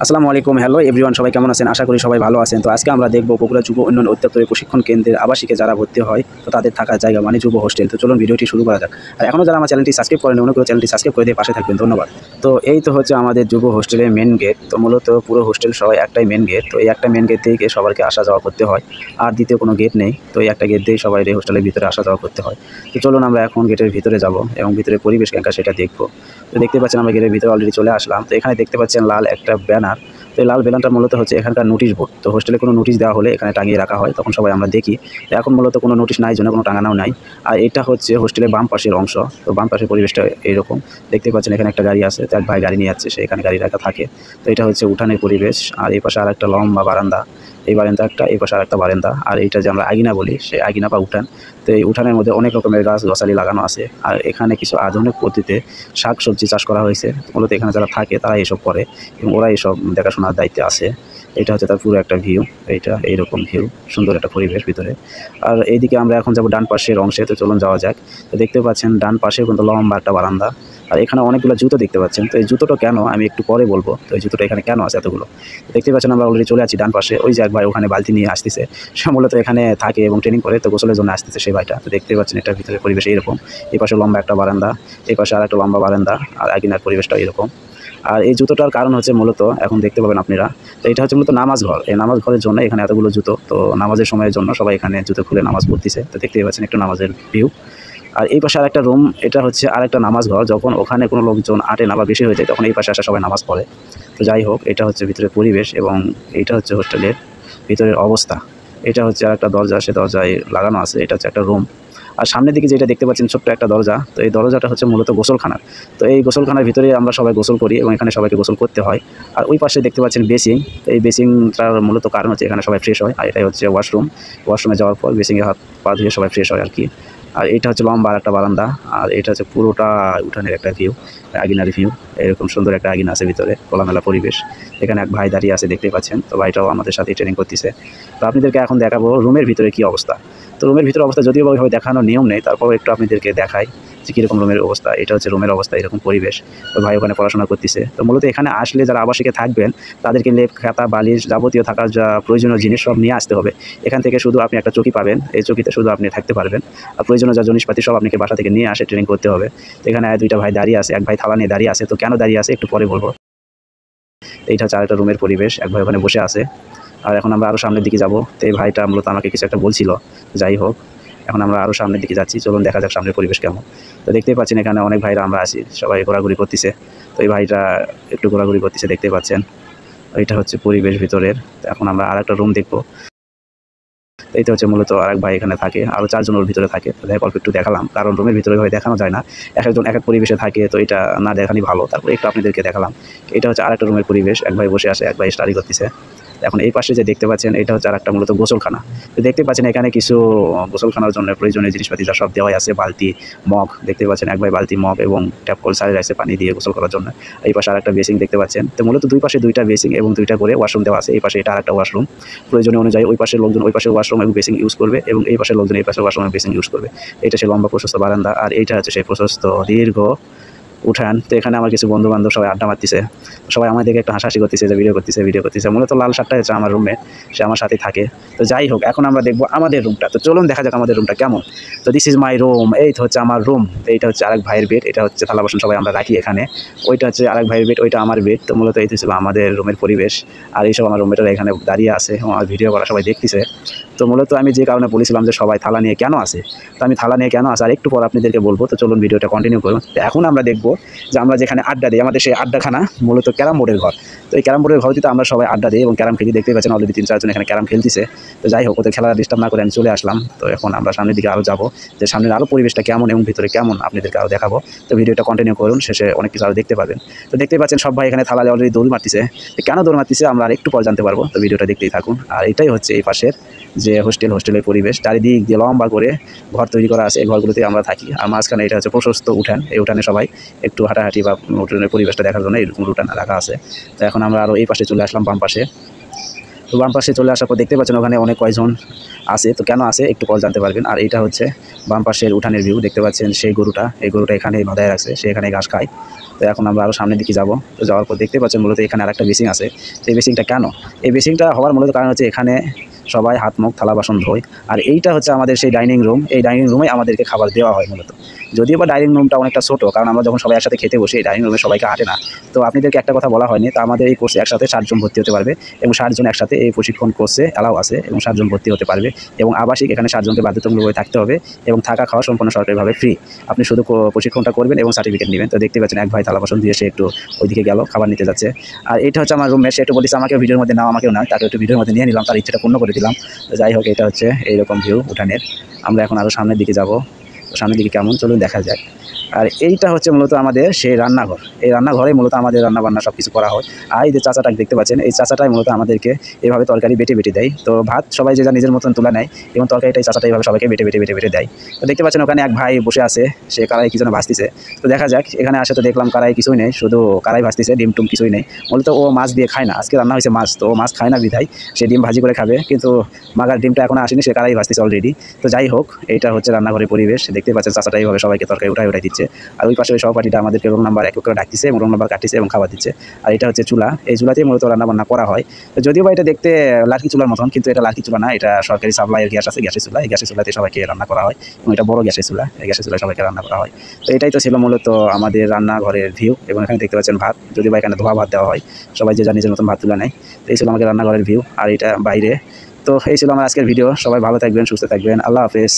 আসসালামু আলাইকুম। Hello everyone, সবাই কেমন আছেন? আশা করি সবাই ভালো আছেন। তো আজকে আমরা দেখব বগুড়া যুব উন্নয়ন অধিদপ্তরের প্রশিক্ষণ কেন্দ্রের আবাসিকে যারা ভর্তি হয় তো তাদের থাকার জায়গা মানে যুব হোস্টেল। তো চলুন ভিডিওটি শুরু করা যাক। আর এখনও যারা আমার চ্যানেলটি সাবস্ক্রাইব করেন অনুগ্রহ করে চ্যানেলটি সাবস্ক্রাইব করে দিয়ে পাশে থাকবেন। ধন্যবাদ। তো এই তো হচ্ছে আমাদের যুব হোস্টেলের মেন গেট। তো মূলত পুরো হোস্টেল সহ একটাই মেন গেট। তো এই একটা মেন গেট থেকে সবাইকে আসা যাওয়া করতে হয়, আর দ্বিতীয় কোনো গেট নেই। তো এই একটা গেট দিয়েই সবাই এই হোস্টেলের ভিতরে আসা যাওয়া করতে হয়। তো চলুন আমরা এখন গেটের ভিতরে যাব এবং ভিতরে পরিবেশ কেমন সেটা দেখবো। তো দেখতে পাচ্ছেন আমরা গেটের ভিতরে অলরেডি চলে আসলাম। তো এখানে দেখতে পাচ্ছেন লাল একটা ব্যানার। তো এই লাল ব্যানারটা মূলত হচ্ছে এখানকার নোটিশ বোর্ড। তো হোস্টেলে কোনো নোটিশ দেওয়া হলে এখানে টাঙিয়ে রাখা হয়, তখন সবাই আমরা দেখি। তো এখন মূলত কোনো নোটিশ নাই, জন্য কোনো টাঙানোও নাই। আর এটা হচ্ছে হোস্টেলের বাম পাশের অংশ। তো বাম পাশের পরিবেশটা এইরকম দেখতে পাচ্ছেন। এখানে একটা গাড়ি আছে, তো এক ভাই গাড়ি নিয়ে যাচ্ছে, সে এখানে গাড়ি রাখা থাকে। তো এটা হচ্ছে উঠানের পরিবেশ। আর এই পাশে আর একটা লম্বা বারান্দা, এই বারান্দা একটা, এই পাশে আর একটা বারান্দা। আর এইটা যে আমরা আগিনা বলি, সেই আগিনা বা উঠান। তো এই উঠানের মধ্যে অনেক রকমের গাছ গাছালি লাগানো আছে। আর এখানে কিছু আধুনিক পদ্ধতিতে শাক সবজি চাষ করা হয়েছে। মূলত এখানে যারা থাকে তারা এসব করে এবং ওরা এইসব দেখাশোনার দায়িত্বে আছে। এটা হচ্ছে তার পুরো একটা ভিউ। এইটা এইরকম ভিউ, সুন্দর একটা পরিবেশ ভিতরে। আর এইদিকে আমরা এখন যাব ডান পাশের অংশে। তো চলুন যাওয়া যাক। তো দেখতে পাচ্ছেন ডান পাশে কিন্তু লম্বা একটা বারান্দা। আর এখানে অনেকগুলো জুতো দেখতে পাচ্ছেন। তো এই জুতোটা কেন আমি একটু পরে বলবো। তো এই জুতোটা এখানে কেন আছে এতগুলো, দেখতে পাচ্ছেন আমরা অলরেডি চলে আছি ডান পাশে। ওই যে এক ভাই ওখানে বালতি নিয়ে আসতেছে, সে মূলত এখানে থাকে এবং ট্রেনিং করে, তো গোসলের জন্য আসতেছে সেই ভাইটা। তো দেখতে পাচ্ছেন এটার ভিতরে পরিবেশ এইরকম। এই পাশে লম্বা একটা বারান্দা, এই পাশে আর একটা লম্বা বারান্দা, আর আকিনার পরিবেশটা এরকম। আর এই জুতোটার কারণ হচ্ছে মূলত এখন দেখতে পাবেন আপনারা। তো এটা হচ্ছে মূলত নামাজ ঘর। এই নামাজ ঘরের জন্য এখানে এতগুলো জুতো। তো নামাজের সময়ের জন্য সবাই এখানে জুতো খুলে নামাজ পড়তেছে। তো দেখতেই পাচ্ছেন একটু নামাজের ভিউ। আর এই পাশে আরেকটা রুম, এটা হচ্ছে আরেকটা নামাজ ঘর। যখন ওখানে কোনো লোকজন আটে না বা বেশি হয়ে যায়, তখন এই পাশে আসা সবাই নামাজ পড়ে। তো যাই হোক, এটা হচ্ছে ভিতরের পরিবেশ এবং এইটা হচ্ছে হোস্টেলের ভিতরের অবস্থা। এটা হচ্ছে আরেকটা দরজা, সে দরজায় লাগানো আছে। এটা হচ্ছে একটা রুম। আর সামনের দিকে যেটা দেখতে পাচ্ছেন ছোট্ট একটা দরজা, তো এই দরজাটা হচ্ছে মূলত গোসলখানার। তো এই গোসলখানার ভিতরে আমরা সবাই গোসল করি এবং এখানে সবাইকে গোসল করতে হয়। আর ওই পাশে দেখতে পাচ্ছেন বেসিং। তো এই বেসিংটার মূলত কারণ হচ্ছে এখানে সবাই ফ্রেশ হয়। আর এটাই হচ্ছে ওয়াশরুম। ওয়াশরুমে যাওয়ার পর বেসিংয়ে হাত পা ধুয়ে সবাই ফ্রেশ হয় আর কি। আর এটা হচ্ছে লম্বা আর একটা বারান্দা। আর এটা হচ্ছে পুরোটা উঠানের একটা ভিউ, আঙিনার ভিউ। এরকম সুন্দর একটা আঙিনা আছে ভিতরে, খোলামেলা পরিবেশ। এখানে এক ভাই দাঁড়িয়ে আছে, দেখতে পাচ্ছেন। তো ভাইটাও আমাদের সাথে ট্রেনিং করতেছে। তো আপনাদেরকে এখন দেখাবো রুমের ভিতরে কি অবস্থা। তো রুমের ভিতরে অবস্থা যদিও ওইভাবে দেখানোর নিয়ম নেই, তারপরও একটু আপনাদেরকে দেখাই যে কীরকম রুমের অবস্থা। এটা হচ্ছে রুমের অবস্থা, এরকম পরিবেশ। ওই ভাই ওখানে পড়াশোনা করতেছে। তো মূলত এখানে আসলে যারা আবাসিকে থাকবেন তাদেরকে লেপ, খাতা, বালিশ, যাবতীয় থাকার যা প্রয়োজনীয় জিনিস সব নিয়ে আসতে হবে। এখান থেকে শুধু আপনি একটা চৌকি পাবেন, এই চৌকিতে শুধু আপনি থাকতে পারবেন। আর প্রয়োজনীয় যা জিনিসপাতি সব আপনাকে বাসা থেকে নিয়ে আসে ট্রেনিং করতে হবে। তো এখানে দুইটা ভাই দাঁড়িয়ে আছে, এক ভাই থালা নিয়ে দাঁড়িয়ে আছে। তো কেন দাঁড়িয়ে আছে একটু পরে বলবো। এইটা হচ্ছে আরেকটা রুমের পরিবেশ, এক ভাই ওখানে বসে আছে। আর এখন আমরা আরও সামনের দিকে যাব। তো এই ভাইটা মূলত আমাকে কিছু একটা বলছিল। যাই হোক, এখন আমরা আরও সামনের দিকে যাচ্ছি। চলুন দেখা যাক সামনের পরিবেশ কেমন। তো দেখতেই পাচ্ছেন এখানে অনেক ভাইরা আমরা আছি, সবাই ঘোরাঘুরি করতেছে। তো এই ভাইটা একটু ঘোরাঘুরি করতেছে, দেখতে পাচ্ছেন। এইটা হচ্ছে পরিবেশ ভিতরের। তো এখন আমরা আরেকটা রুম দেখবো। এইটা হচ্ছে মূলত আরেক ভাই এখানে থাকে, আরও চারজন ওর ভিতরে থাকে। তো অল্প একটু দেখালাম, কারণ রুমের ভিতরে ভাই দেখানো যায় না, এক একজন এক এক পরিবেশে থাকে। তো এটা না দেখানি ভালো, তারপরে একটু আপনাদেরকে দেখালাম। এটা হচ্ছে আরেকটা রুমের পরিবেশ, এক ভাই বসে আছে, এক ভাই স্টাডি করতেছে। এখন এই পাশে যে দেখতে পাচ্ছেন, এটা হচ্ছে আরেকটা মূলত গোসলখানা। তো দেখতে পাচ্ছেন এখানে কিছু গোসলখানার জন্য প্রয়োজনীয় জিনিসপাতি যা সব দেওয়াই আছে। বালতি, মগ দেখতে পাচ্ছেন, এক ভাই বালতি, মগ এবং ট্যাপ কল সারিয়ে রাখছে পানি দিয়ে গোসল করার জন্য। এই পাশে আরেকটা বেসিং দেখতে পাচ্ছেন। তো মূলত দুই পাশে দুইটা বেসিং এবং দুইটা করে ওয়াশরুম দেওয়া আছে। এই পাশে এটা আরেকটা ওয়াশরুম। প্রয়োজনীয় অনুযায়ী ওই পাশের লোকজন ওই পাশের ওয়াশরুম এবং বেসিং ইউজ করবে এবং এই পাশের লোকজন এই পাশের ওয়াশরুম এবং বেসিং ইউজ করবে। এটা সে লম্বা প্রশস্ত বারান্দা, আর এইটা হচ্ছে সেই প্রশস্ত দীর্ঘ উঠান। তো এখানে আমার কিছু বন্ধু বান্ধব সবাই আড্ডা মারতেছে। সবাই আমার দিকে একটু হাসাহাসি করতেছে যে ভিডিও করতেছে। মূলত লাল শার্টটা হচ্ছে আমার রুমমেট, সে আমার সাথে থাকে। তো যাই হোক, এখন আমরা দেখবো আমাদের রুমটা। তো চলুন দেখা যাক আমাদের রুমটা কেমন। তো দিস ইজ মাই রুম। এই তো হচ্ছে আমার রুম। তো এইটা হচ্ছে আরেক ভাইয়ের বেড, এটা হচ্ছে থালা বাসন সবাই আমরা রাখি এখানে। ওইটা হচ্ছে আরেক ভাইয়ের বেড, ওইটা আমার বেড। তো মূলত এই ছিল আমাদের রুমের পরিবেশ। আর এইসব আমার রুমমেটরা এখানে দাঁড়িয়ে আছে, আমার ভিডিও করা সবাই দেখতেছে। তো মূলত আমি যে কারণে বলেছিলাম যে সবাই থালা নিয়ে কেন আসে, তো আমি থালা নিয়ে কেন আসে আর একটু পর আপনাদেরকে বলবো। তো চলুন ভিডিওটা কন্টিনিউ করুন। তো এখন আমরা দেখবো যে আমরা যেখানে আড্ডা দিই, আমাদের সেই আড্ডাখানা মূলত ক্যারাম বোর্ডের ঘর। তো এই ক্যারাম বোর্ডের ঘরটিতে আমরা সবাই আড্ডা দিই এবং ক্যারাম খেলি। দেখতে পাচ্ছেন অলরেডি 3-4 জন এখানে ক্যারাম খেলতেছে। তো যাই হোক, ওদের খেলা ডিস্টার্ব না করে আমি চলে আসলাম। তো এখন আমরা সামনের দিকে আরও যাবো, যে সামনের আরও পরিবেশটা কেমন এবং ভিতরে কেমন আপনাদেরকে আরও দেখাবো। তো ভিডিওটা কন্টিনিউ করুন, শেষে অনেক কিছু আরও দেখতে পাবেন। তো দেখতে পাচ্ছেন সব ভাই এখানে থালা অলরেডি দৌড় মারতেছে। কেন দৌড় মারতেছে আমরা আর একটু পর জানতে পারবো। তো ভিডিওটা দেখতেই থাকুন। আর এটাই হচ্ছে এই পাশের যে হোস্টেলের পরিবেশ। চারিদিক দিয়ে লম্বা করে ঘর তৈরি করা আছে, এই ঘরগুলোতে আমরা থাকি। আর মাঝখানে এটা হচ্ছে প্রশস্ত উঠান। এই উঠানে সবাই একটু হাঁটাহাঁটি বা উঠানের পরিবেশটা দেখার জন্য এরকম উঠান রাখা আছে। তো এখন আমরা আরও এই পাশে চলে আসলাম, বাম পাশে। তো বাম পাশে চলে আসার পর দেখতে পাচ্ছেন ওখানে অনেক কয়জন আছে, তো কেন আছে একটু পর জানতে পারবেন। আর এইটা হচ্ছে বাম পাশের উঠানের ভিউ, দেখতে পাচ্ছেন সেই গরুটা, এই গরুটা এখানে বাঁধায় রাখছে, সে এখানে ঘাস খায়। তো এখন আমরা আরও সামনের দিকে যাব। তো যাওয়ার পর দেখতে পাচ্ছেন মূলত এখানে আরেকটা বেসিং আছে। তো এই বেসিংটা কেন, এই বেসিংটা হওয়ার মূলত কারণ হচ্ছে এখানে সবাই হাত মুখ থালা বাসন ধোয়। আর এইটা হচ্ছে আমাদের সেই ডাইনিং রুম, এই ডাইনিং রুমে আমাদেরকে খাবার দেওয়া হয় মূলত। যদিও বা ডাইনিং রুমটা অনেকটা ছোটো, কারণ আমরা যখন সবাই একসাথে খেতে বসি এই ডাইনিং রুমে সবাইকে আটে না। তো আপনাদেরকে একটা কথা বলা হয়নি, তো আমাদের এই কোর্সে একসাথে 60 জন ভর্তি হতে পারবে এবং 60 জন একসাথে এই প্রশিক্ষণ কোর্সে অ্যালাউ আছে এবং 60 জন ভর্তি হতে পারবে। এবং আবাসিক এখানে 60 জনকে বাধ্যতামূলকভাবে থাকতে হবে এবং থাকা খাওয়া সম্পূর্ণ সরকারিভাবে ফ্রি। আপনি শুধু প্রশিক্ষণটা করবেন এবং সার্টিফিকেট নেবেন। তো দেখতে পাচ্ছেন এক ভাই থালা বাসন দিয়ে সে একটু ওইদিকে গেল, খাবার নিতে যাচ্ছে। আর এটা হচ্ছে আমার রুমমেট, সে একটু বলেছে আমাকে ভিডিওর মধ্যে নাও, আমাকেও না, তাকে একটু ভিডিওর মধ্যে নিয়ে নিলাম, তার ইচ্ছেটা পূর্ণ করে দিলাম। তো যাই হোক, এটা হচ্ছে এইরকম ভিউ উঠানের। আমরা এখন আরও সামনের দিকে যাব, তো সামনের দিকে কেমন চলুন দেখা যাক। আর এইটা হচ্ছে মূলত আমাদের সেই রান্নাঘর, এই রান্নাঘরে মূলত আমাদের রান্নাবান্না সব কিছু করা হয়। আর এই যে চাচাটা দেখতে পাচ্ছেন, এই চাচাটাই মূলত আমাদেরকে এইভাবে তরকারি বেটে বেটে দেয়। তো ভাত সবাই যে যা নিজের মতন তুলে নেয় এবং তরকারিটাই চাচাটা এইভাবে সবাইকে বেটে বেটে বেটে বেটে দেয়। তো দেখতে পাচ্ছেন ওখানে এক ভাই বসে আছে, সে কারাই কি যেন ভাজতেছে। তো দেখা যাক, এখানে আসে তো দেখলাম কারাই কিছুই নেই, শুধু কারাই ভাজতেছে, ডিম টুম কিছুই নেই। মূলত ও মাছ দিয়ে খায় না, আজকে রান্না হয়েছে মাছ, তো ও মাছ খায় না বিধায় সে ডিম ভাজি করে খাবে, কিন্তু মাগার ডিমটা এখন আসেনি, সে কারাই ভাজতেছে অলরেডি। তো যাই হোক, এইটা হচ্ছে রান্নাঘরের পরিবেশ। দেখতে পাচ্ছেন চাচাটা এইভাবে সবাইকে তরকারি উঠাই দিচ্ছে। আর ওই পাশে ওই সহপাঠীটা আমাদেরকে রোল নাম্বার এক করে ডাকতেছে এবং রোল নাম্বার কাটতেছে এবং খাবার দিচ্ছে। আর এটা হচ্ছে চুলা, এই চুলাতেই মূলত রান্নাবান্না করা হয়। তো যদিও বা এটা দেখতে লার্কি চুলার মতন, কিন্তু এটা লার্কি চুলা না, এটা সরকারি সাপ্লাইয়ের গ্যাস আছে, গ্যাসের চুলা। এই গ্যাসের চুলাতে সবাইকে রান্না করা হয় এবং এটা বড় গ্যাসের চুলা, এই গ্যাসের চুলায় সবাইকে রান্না করা হয়। তো এটাই তো ছিল মূলত আমাদের রান্নাঘরের ভিউ। এবং এখানে দেখতে পাচ্ছেন ভাত, যদিও বা এখানে ধোয়া ভাত দেওয়া হয়, সবাই যে যার নিজের মতন ভাত তুলে নেয়। তো এই ছিল আমাদের রান্নাঘরের ভিউ, আর এটা বাইরে। তো এই ছিল আমার আজকের ভিডিও। সবাই ভালো থাকবেন, সুস্থ থাকবেন, আল্লাহ হাফেজ।